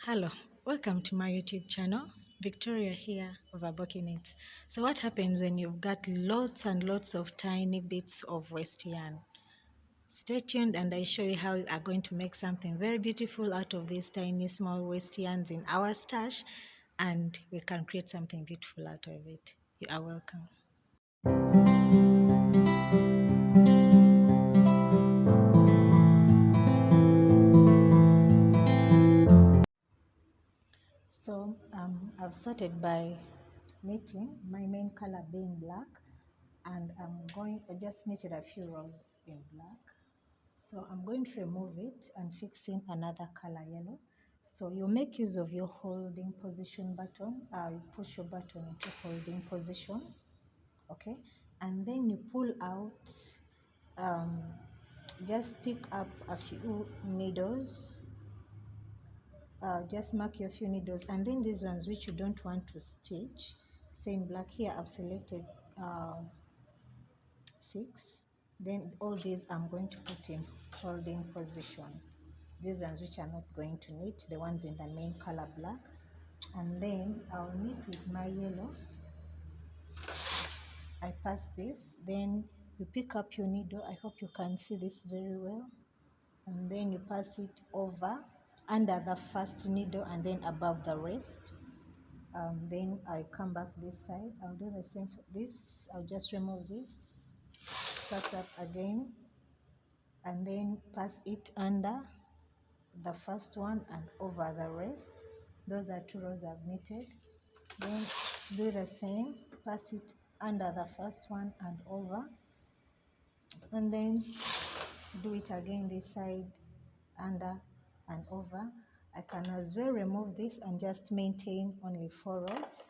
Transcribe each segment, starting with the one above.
Hello, welcome to my YouTube channel. Victoria here of Abokinate. So what happens when you've got lots and lots of tiny bits of waste yarn? Stay tuned and I show you how we are going to make something very beautiful out of these tiny small waste yarns in our stash, and we can create something beautiful out of it. You are welcome. So I've started by knitting, my main color being black, and I just knitted a few rows in black. So I'm going to remove it and fix in another color, yellow. So you make use of your holding position button. You push your button into holding position, okay? And then you pull out, um, just pick up a few needles. Just mark your few needles, and then these ones which you don't want to stitch, say in black here I've selected 6. Then all these I'm going to put in holding position. These ones which are not going to knit, the ones in the main color black. And then I'll knit with my yellow. I pass this, then you pick up your needle. I hope you can see this very well. And then you pass it over under the first needle and then above the rest. Then I come back this side. I'll do the same for this. I'll just remove this, pass up again, and then pass it under the first one and over the rest. Those are 2 rows I've knitted. Then do the same, pass it under the first one and over, and then do it again this side, under and over. I can as well remove this and just maintain only 4 rows.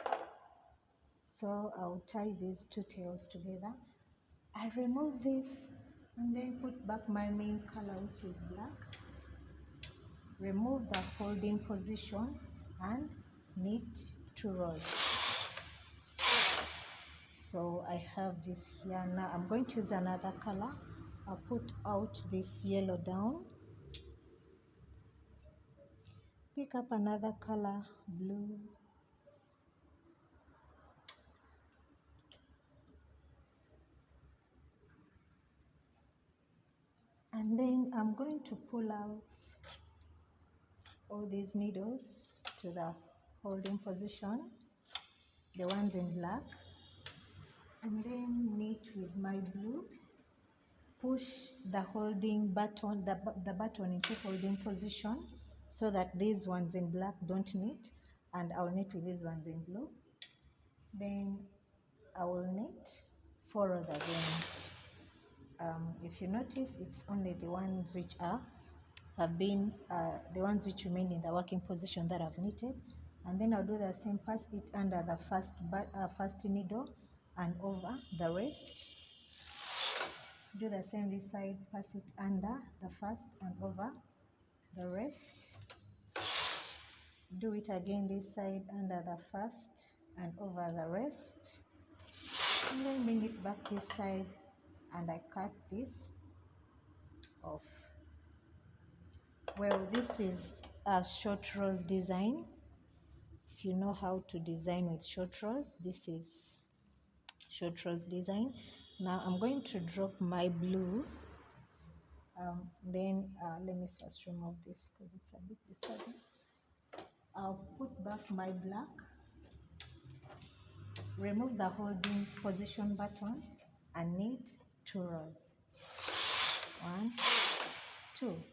So I'll tie these 2 tails together. I remove this and then put back my main color, which is black. Remove the holding position and knit 2 rows. So I have this here. Now I'm going to use another color. I'll put out this yellow down, pick up another color, blue, and then I'm going to pull out all these needles to the holding position, the ones in black, and then knit with my blue. Push the holding button, the button into holding position so that these ones in black don't knit, and I'll knit with these ones in blue. Then I will knit 4 rows again. If you notice, it's only the ones which have been the ones which remain in the working position that I've knitted. And then I'll do the same, pass it under the first needle and over the rest. Do the same this side, pass it under the first and over the rest. Do it again this side, under the first and over the rest. And then bring it back this side and I cut this off. Well, this is a short rows design. If you know how to design with short rows, this is short rows design. Now I'm going to drop my blue. Then let me first remove this because it's a bit disturbing. I'll put back my black, remove the holding position button and knit 2 rows. 1, 2.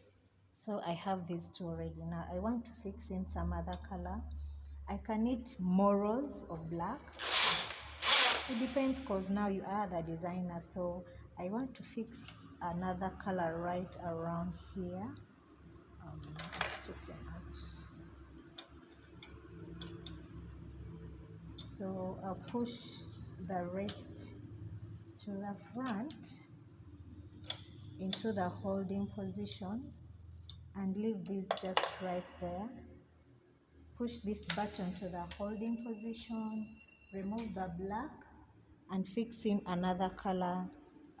So I have these 2 already. Now I want to fix in some other color. I can knit more rows of black. It depends because now you are the designer. So I want to fix another color right around here. Let's take it out. So I'll push the rest to the front into the holding position and leave this just right there. Push this button to the holding position, remove the black and fix in another color.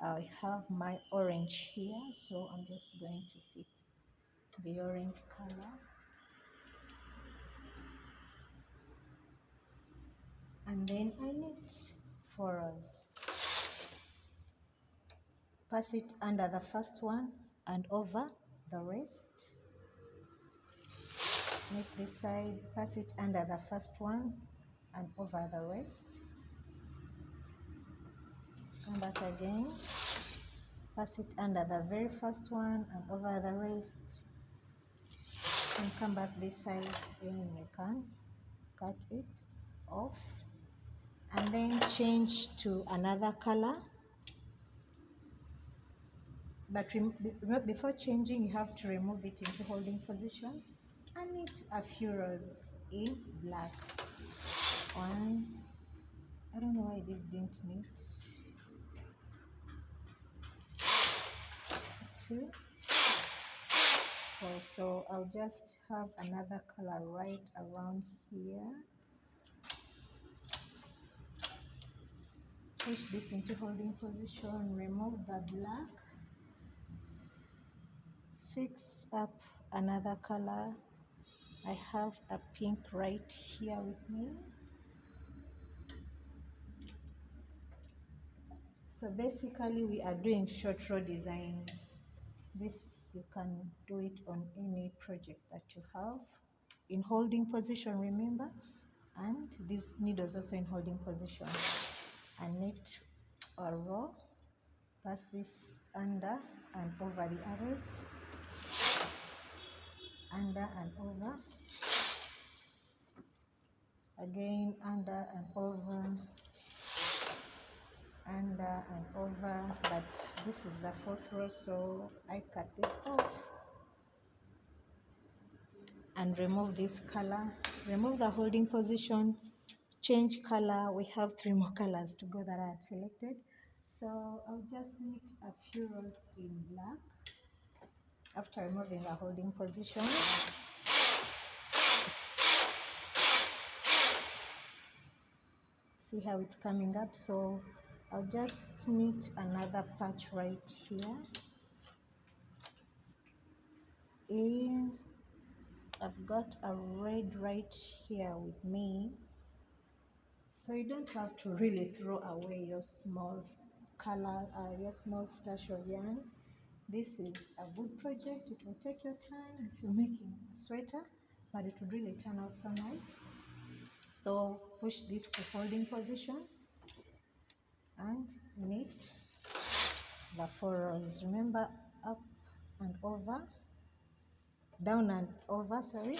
I have my orange here, so I'm just going to fix the orange color. and then I knit 4 rows. Pass it under the first one and over the rest. Knit this side, pass it under the first one and over the rest. Come back again, pass it under the very first one and over the rest, and come back this side. Then we can cut it off and then change to another color. But before changing, you have to remove it into holding position and knit a few rows in black. 1, I don't know why this didn't knit. 2, 4. So I'll just have another color right around here. Push this into holding position, remove the black, fix up another color. I have a pink right here with me. So basically we are doing short row designs. This you can do it on any project that you have. In holding position, remember, and this needles also in holding position. And knit a row, pass this under and over the others, under and over, again under and over, under and over. But this is the 4th row, so I cut this off and remove this color. Remove the holding position, change color. We have 3 more colors to go that I had selected. So I'll just knit a few rows in black after removing the holding position. See how it's coming up? So I'll just knit another patch right here. And I've got a red right here with me. So you don't have to really throw away your small color, your small stash of yarn. This is a good project. It will take your time if you're making a sweater, but it would really turn out so nice. So push this to holding position and knit the 4 rows. Remember, up and over, down and over, sorry,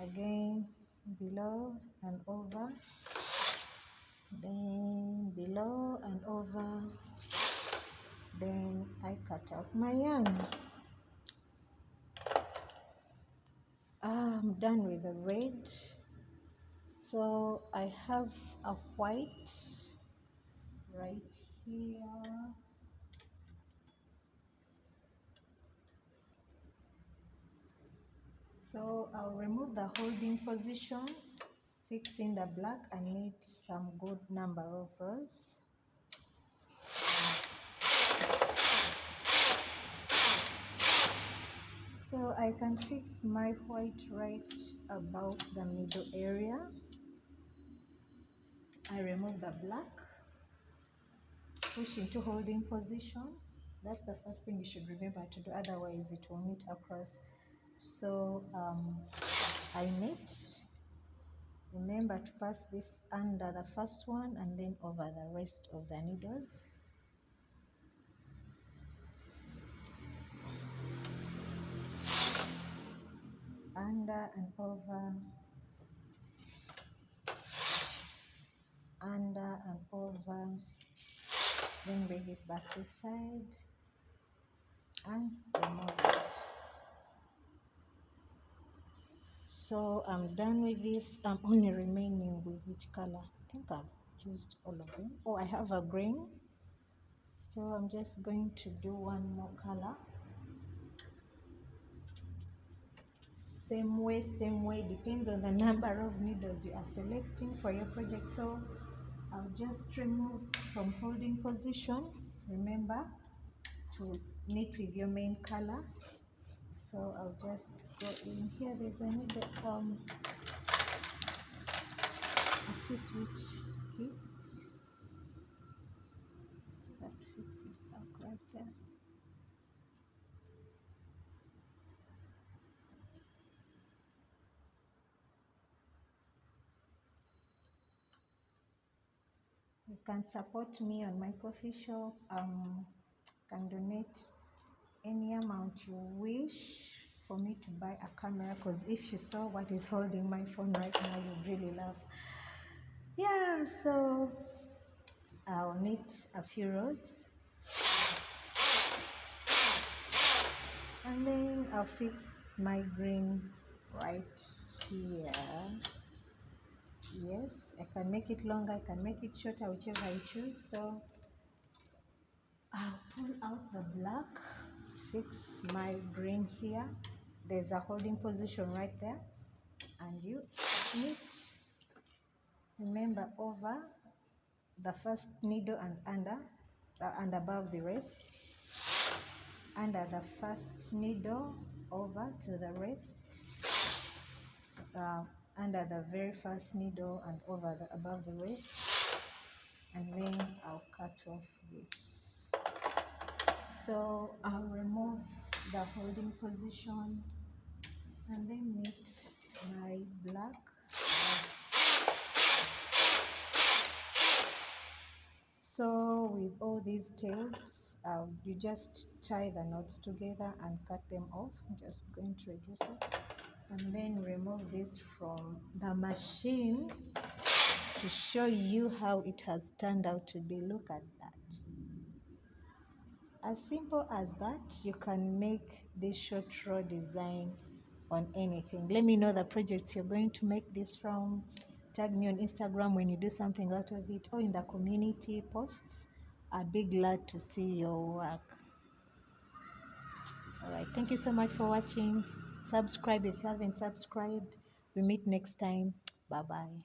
again below and over, then below and over. Then I cut out my yarn. I'm done with the red, so I have a white right here. So I'll remove the holding position, fix in the black, and knit some good number of rows. So I can fix my white right about the middle area. I remove the black, push into holding position. That's the first thing you should remember to do, otherwise it will knit across. So I knit. Remember to pass this under the first one and then over the rest of the needles. Under and over, under and over, then bring it back this side and remove it. So I'm done with this. I'm only remaining with which color? I think I've used all of them. Oh, I have a green, so I'm just going to do one more color. Same way, depends on the number of needles you are selecting for your project. So I'll just remove from holding position. Remember to knit with your main color. So I'll just go in here. There's a needle, a piece which skipped. Just have to fix it back right there. You can support me on my coffee shop. Can donate any amount you wish for me to buy a camera, because if you saw what is holding my phone right now, you'd really laugh. Yeah, so I'll knit a few rows and then I'll fix my green right here. Yes, I can make it longer, I can make it shorter, whichever I choose. So I'll pull out the black, fix my green here. There's a holding position right there, and you knit, remember, over the first needle and under and above the rest, under the first needle over to the rest, under the very first needle and over the above the rest, and then I'll cut off this. So I'll remove the holding position and then knit my black. So with all these tails, you just tie the knots together and cut them off. I'm just going to reduce it and then remove this from the machine to show you how it has turned out to be. Look at that. As simple as that, you can make this short row design on anything. Let me know the projects you're going to make this from. Tag me on Instagram when you do something out of it, or in the community posts. I'd be glad to see your work. All right, thank you so much for watching. Subscribe if you haven't subscribed. We meet next time. Bye bye.